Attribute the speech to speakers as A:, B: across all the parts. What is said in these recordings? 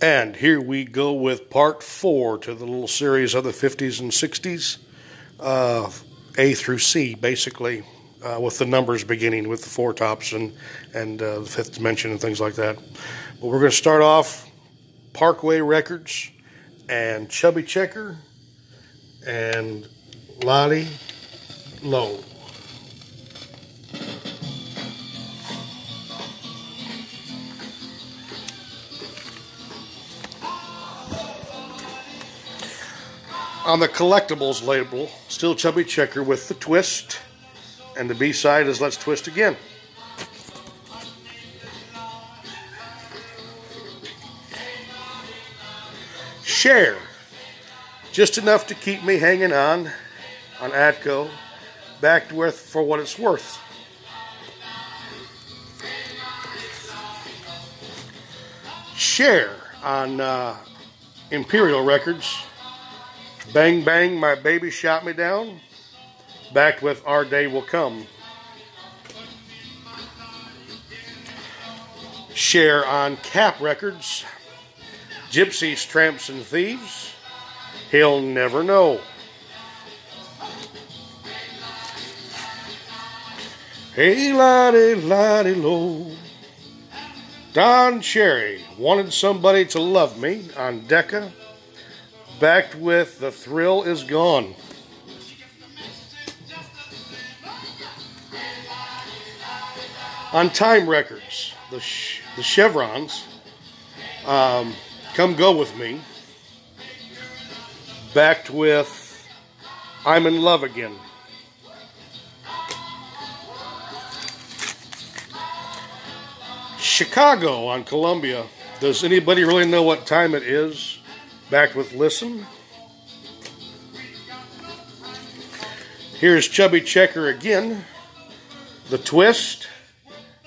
A: And here we go with part 4 to the little series of the 50s and 60s, A through C, basically, with the numbers beginning with the Four Tops and the Fifth Dimension and things like that. But we're going to start off Parkway Records and Chubby Checker and Lottie Lowe. On the collectibles label, still Chubby Checker with the twist, and the B-side is Let's Twist Again. Share, just enough to keep me hanging on Atco, backed with For What It's Worth. Share on Imperial Records, Bang Bang, My Baby Shot Me Down, backed with Our Day Will Come. Share on Cap Records, Gypsies, Tramps, and Thieves, He'll Never Know. Hey, Lottie, Lottie Lowe. Don Cherry, Wanted Somebody to Love Me on Decca, backed with The Thrill Is Gone. On Time Records, the Chevrons, Come Go With Me, backed with I'm in Love Again. Chicago on Columbia, Does Anybody Really Know What Time It Is? Backed with Listen. Here's Chubby Checker again, The Twist,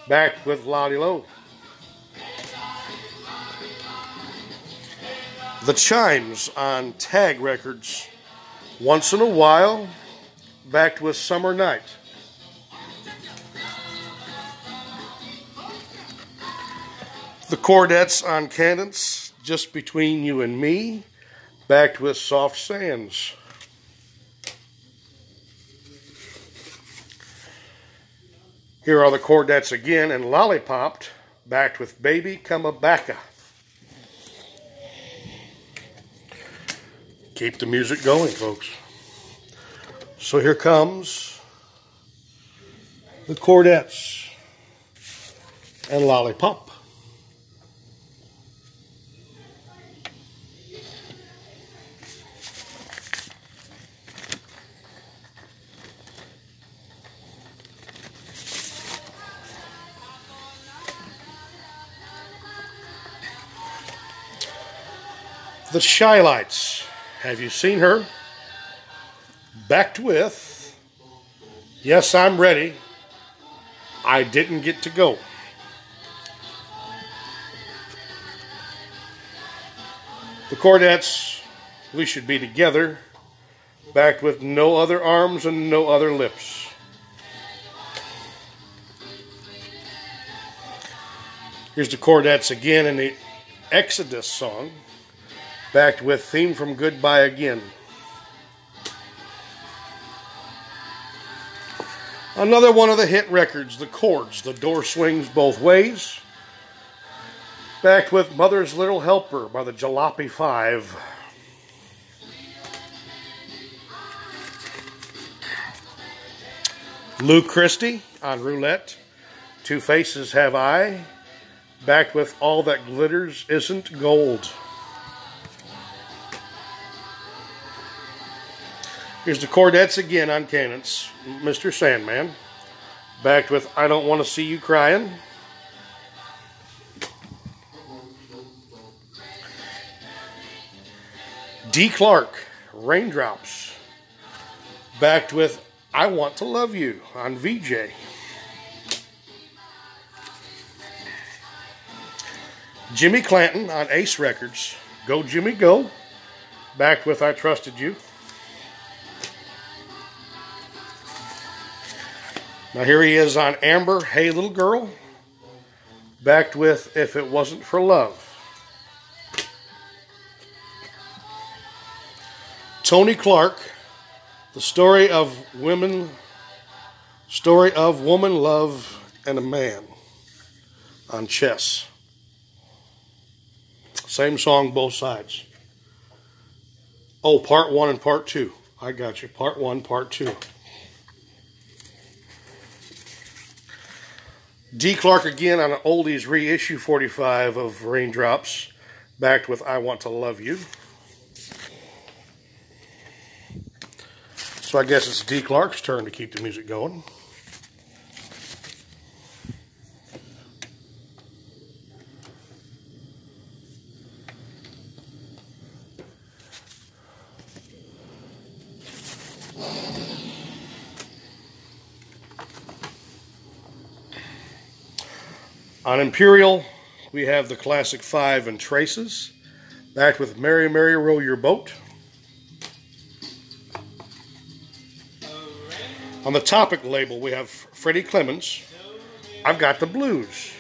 A: backed with Lottie Lowe. The Chimes on Tag Records, Once in a While, backed with Summer Night. The Chordettes on Cadence, Just Between You and Me, backed with Soft Sands. Here are the Chordettes again and Lollipopped, backed with Baby Come a Backa. Keep the music going, folks. So here comes the Chordettes and Lollipop. The Shylights, have you seen her? Backed with Yes, I'm Ready, I Didn't Get to Go. The Chordettes, We Should Be Together, backed with No Other Arms and No Other Lips. Here's the Chordettes again in the Exodus song, backed with Theme from Goodbye Again. Another one of the hit records, The Chords, The Door Swings Both Ways, backed with Mother's Little Helper by the Jalopy 5. Lou Christie on Roulette, Two Faces Have I, backed with All That Glitters Isn't Gold. Here's the Chordettes again on Cadence, Mr. Sandman, backed with I Don't Want to See You Crying. D. Clark, Raindrops, backed with I Want to Love You on VJ. Jimmy Clanton on Ace Records, Go Jimmy Go, backed with I Trusted You. Now here he is on Amber, Hey Little Girl, backed with If It Wasn't for Love. Tony Clark, The Story of Woman, Love, and a Man on Chess. Same song, both sides. Oh, part 1 and part 2. I got you. Part 1, part 2. D. Clark again on an oldies reissue 45 of Raindrops, backed with I Want to Love You. So I guess it's D. Clark's turn to keep the music going. On Imperial, we have the classic 5 and Traces, backed with Mary, Mary, Row Your Boat. On the Topic label, we have Freddie Clemens, I've Got the Blues,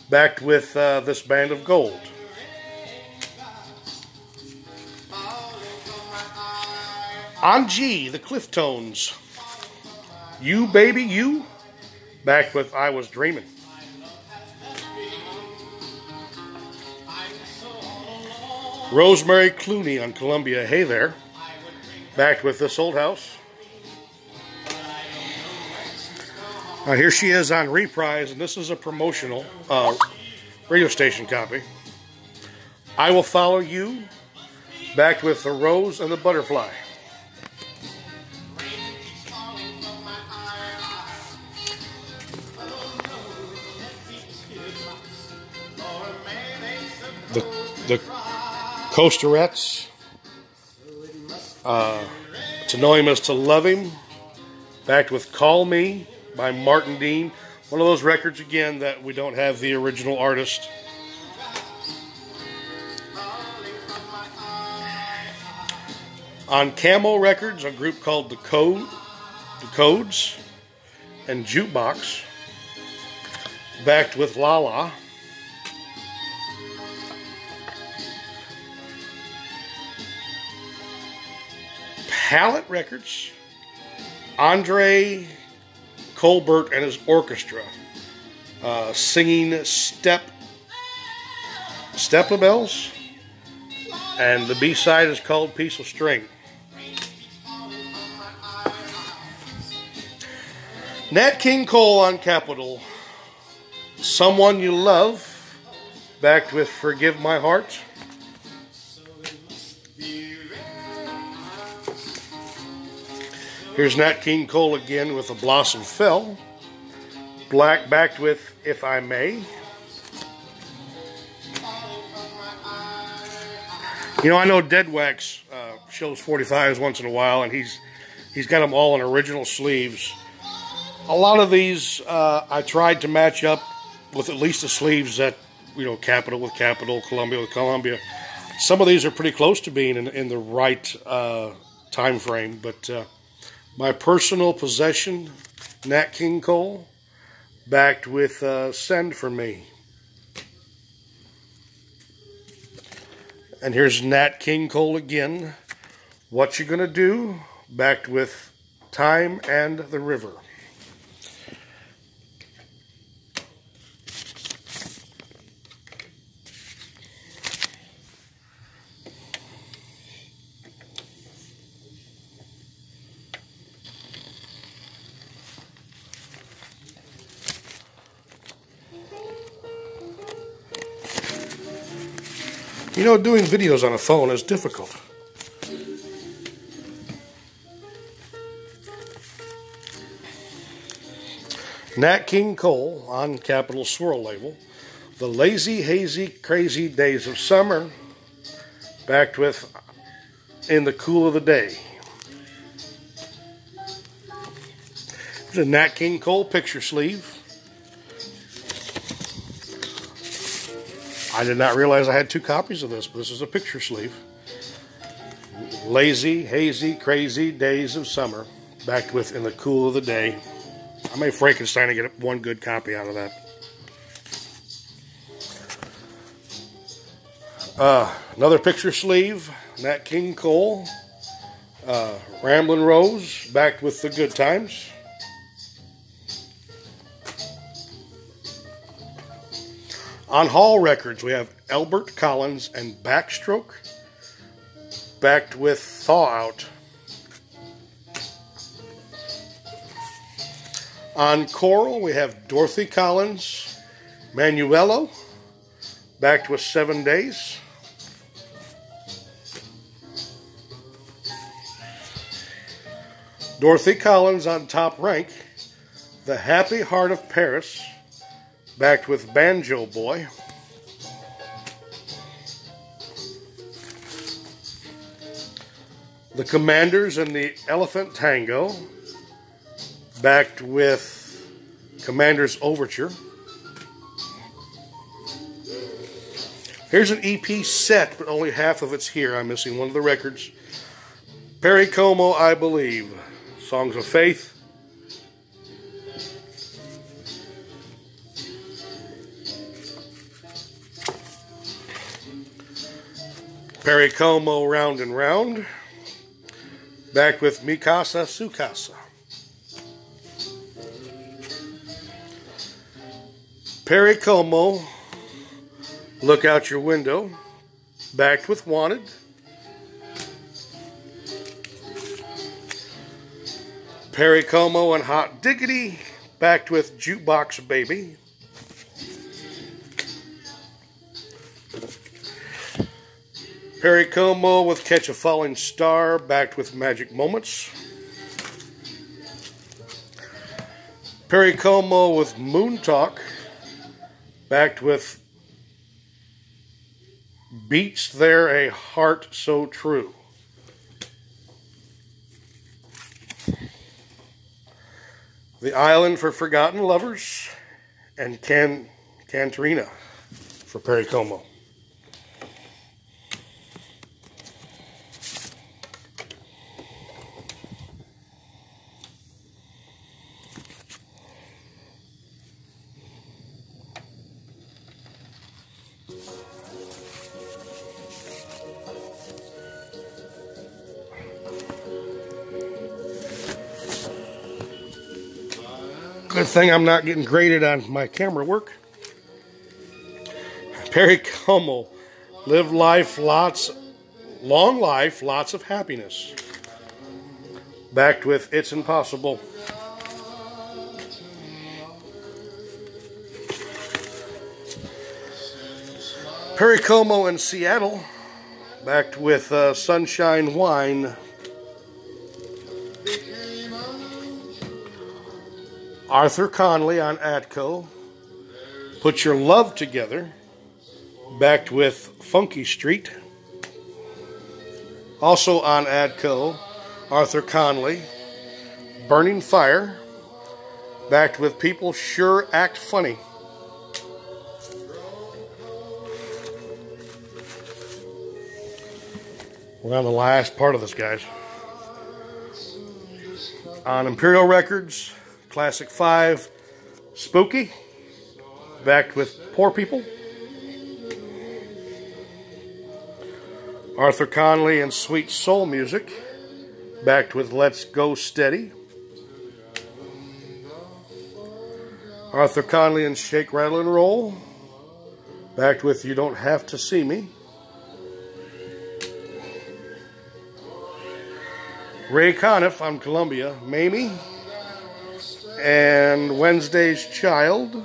A: backed with This Band of Gold. On G, the Cliftones, You Baby You, backed with I Was Dreamin'. Rosemary Clooney on Columbia, Hey There, backed with This Old House. Here she is on Reprise, and this is a promotional radio station copy. I Will Follow You, backed with The Rose and the Butterfly. The Coasterettes, To Know Him Is to Love Him, backed with Call Me by Martin Dean. One of those records, again, that we don't have the original artist. On Camo Records, a group called The Codes and Jukebox, backed with La La. Palette Records, Andre Colbert and his orchestra, singing Stepabels, and the B-side is called Piece of String. Nat King Cole on Capitol, Someone You Love, backed with Forgive My Heart. Here's Nat King Cole again with A Blossom Fell, black backed with If I May. You know, I know Dead Wax shows 45s once in a while, and he's got them all in original sleeves. A lot of these I tried to match up with at least the sleeves that, you know, Capitol with Capitol, Columbia with Columbia. Some of these are pretty close to being in the right time frame, but my personal possession, Nat King Cole, backed with Send For Me. And here's Nat King Cole again, What You Gonna Do, backed with Time and the River. You know, doing videos on a phone is difficult. Nat King Cole on Capitol Swirl label, The Lazy, Hazy, Crazy Days of Summer, backed with In the Cool of the Day. There's a Nat King Cole picture sleeve. I did not realize I had 2 copies of this, but this is a picture sleeve. Lazy, Hazy, Crazy Days of Summer, backed with In the Cool of the Day. I may Frankenstein to get one good copy out of that. Another picture sleeve, Nat King Cole, Ramblin' Rose, backed with the Good Times. On Hall Records, we have Albert Collins and Backstroke, backed with Thaw Out. On Coral, we have Dorothy Collins, Manuelo, backed with 7 Days. Dorothy Collins on Top Rank, The Happy Heart of Paris, backed with Banjo Boy. The Commanders and the Elephant Tango, backed with Commander's Overture. Here's an EP set, but only half of it's here. I'm missing one of the records. Perry Como, I Believe. Songs of Faith. Perry Como, Round and Round. Back with Mi Casa, Su Casa. Perry Como, Look Out Your Window, backed with Wanted. Perry Como and Hot Diggity, backed with Jukebox Baby. Perry Como with Catch a Falling Star, backed with Magic Moments. Perry Como with Moon Talk, backed with Beats There a Heart So True. The Island for Forgotten Lovers, and Cantarina for Perry Como. Good thing I'm not getting graded on my camera work. Perry Como, Live Life, Long Life, Lots of Happiness. Backed with It's Impossible. Perry Como in Seattle, backed with Sunshine Wine. Arthur Conley on Atco, Put Your Love Together, backed with Funky Street. Also on Atco, Arthur Conley, Burning Fire, backed with People Sure Act Funny. We're on the last part of this, guys. On Imperial Records, Classic 5, Spooky, backed with Poor People. Arthur Conley and Sweet Soul Music, backed with Let's Go Steady. Arthur Conley and Shake, Rattle, and Roll, backed with You Don't Have to See Me. Ray Conniff on Columbia, Mamie, and Wednesday's Child.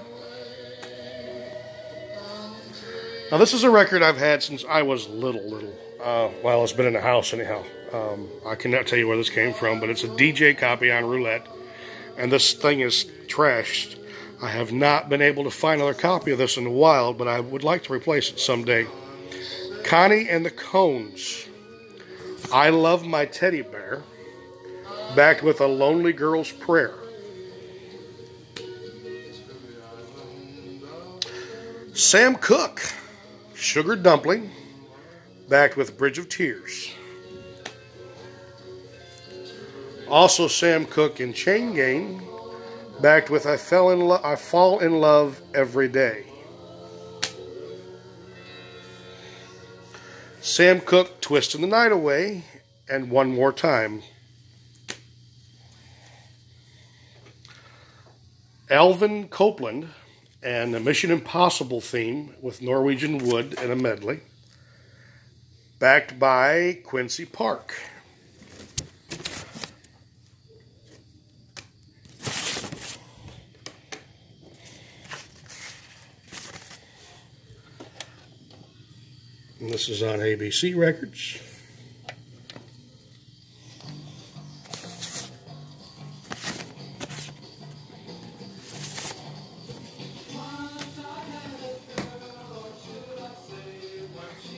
A: Now this is a record I've had since I was little. Well, it's been in the house anyhow. I cannot tell you where this came from, but it's a DJ copy on Roulette, and this thing is trashed. I have not been able to find another copy of this in a while, but I would like to replace it someday. Connie and the Cones, I Love My Teddy Bear, backed with A Lonely Girl's Prayer. Sam Cooke, Sugar Dumpling, backed with Bridge of Tears. Also Sam Cooke in Chain Gang, backed with I Fall in Love Every Day. Sam Cooke, Twisting the Night Away, and One More Time. Alvin Copeland and the Mission Impossible theme with Norwegian Wood and a medley. Backed by Quincy Park. And this is on ABC Records.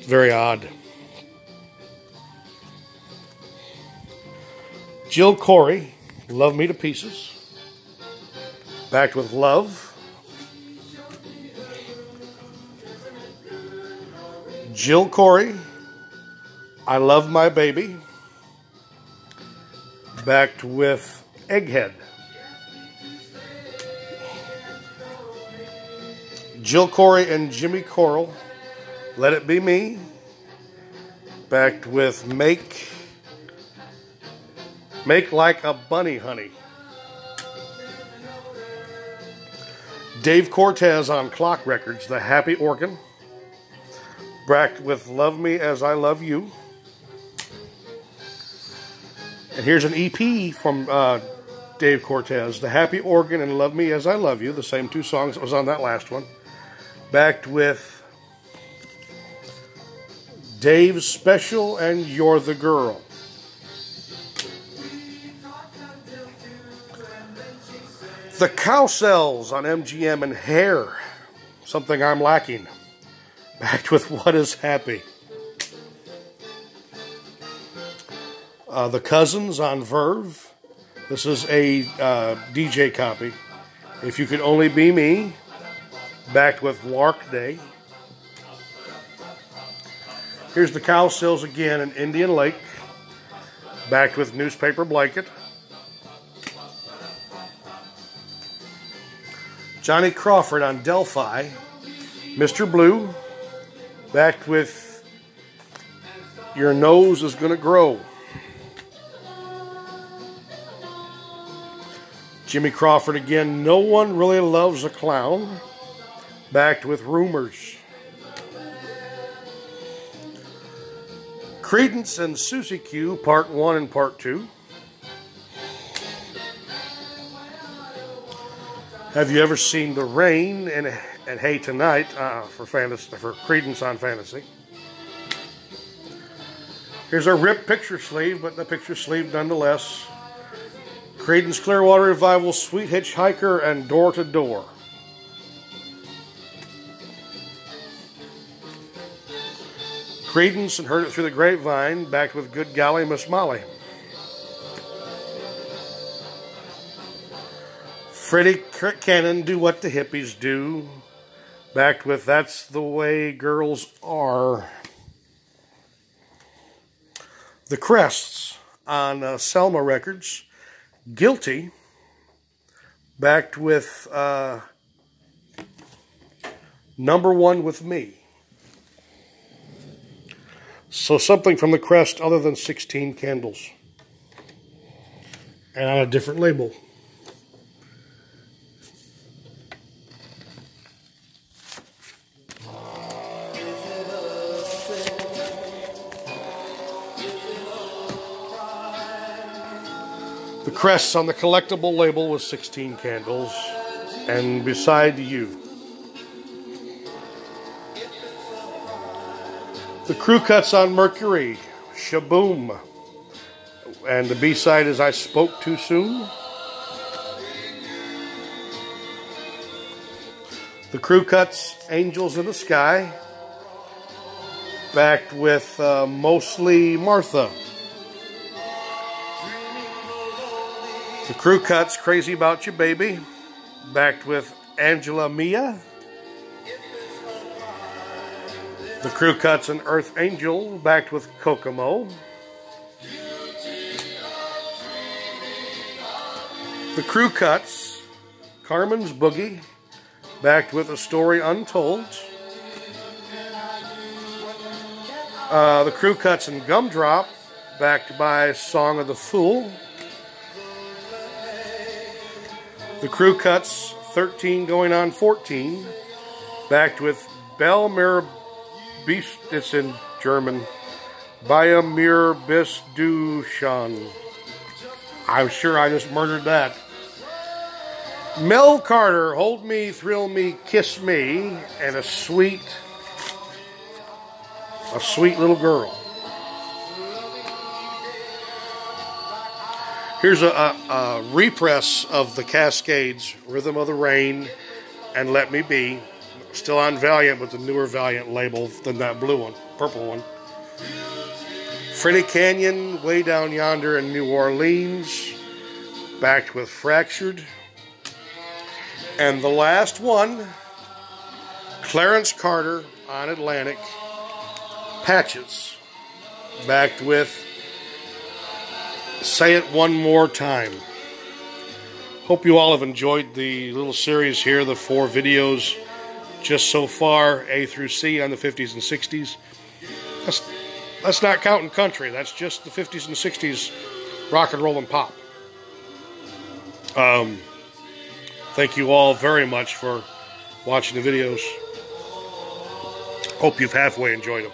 A: Very odd. Jill Corey, Love Me to Pieces. Backed with Love. Jill Corey, I Love My Baby. Backed with Egghead. Jill Corey and Jimmy Coral, Let It Be Me. Backed with Make Like a Bunny Honey. Dave Cortez on Clock Records, The Happy Organ. Backed with Love Me As I Love You. And here's an EP from Dave Cortez, The Happy Organ and Love Me As I Love You, the same two songs that was on that last one. Backed with Dave's Special and You're the Girl. The Cowcells on MGM and Hair, Something I'm Lacking. Backed with What Is Happy. The Cousins on Verve. This is a DJ copy. If You Could Only Be Me. Backed with Lark Day. Here's the Cowcells again in Indian Lake. Backed with Newspaper Blanket. Johnny Crawford on Delphi. Mr. Blue. Backed with Your Nose Is Gonna Grow. Jimmy Crawford again, No One Really Loves a Clown. Backed with Rumors. Creedence and Susie Q, Part 1 and Part 2. Have You Ever Seen the Rain and Hey Tonight for Creedence on Fantasy. Here's a ripped picture sleeve, but the picture sleeve nonetheless. Creedence Clearwater Revival, Sweet Hitchhiker and Door to Door. Creedence and Heard It Through the Grapevine, backed with Good Golly Miss Molly. Freddie Cannon, Do What the Hippies Do, backed with That's the Way Girls Are. The Crests on Selma Records, Guilty, backed with Number One with Me. So something from the Crest other than 16 Candles. And on a different label. The Crests on the collectible label was 16 Candles. And Beside You. The Crew Cuts on Mercury, Shaboom. And the B-side is I Spoke Too Soon. The Crew Cuts, Angels in the Sky. Backed with Mostly Martha. The Crew Cuts, Crazy About You Baby. Backed with Angela Mia. The Crew Cuts, an Earth Angel, backed with Kokomo. The Crew Cuts, Carmen's Boogie, backed with A Story Untold. The Crew Cuts and Gumdrop, backed by Song of the Fool. The Crew Cuts, 13 going on 14, backed with Bell Mir Beast, it's in German, Baya Mir Bis Du Schon. I'm sure I just murdered that. Mel Carter, Hold Me, Thrill Me, Kiss Me, and a sweet little girl. Here's a repress of the Cascades, Rhythm of the Rain, and Let Me Be. Still on Valiant, but the newer Valiant label than that blue one, purple one. Freddie Canyon, Way Down Yonder in New Orleans, backed with Fractured. And the last one, Clarence Carter on Atlantic, Patches, backed with Say It One More Time. Hope you all have enjoyed the little series here, the 4 videos just so far, A through C on the 50s and 60s. That's not counting country. That's just the 50s and 60s rock and roll and pop. Thank you all very much for watching the videos. Hope you've halfway enjoyed them.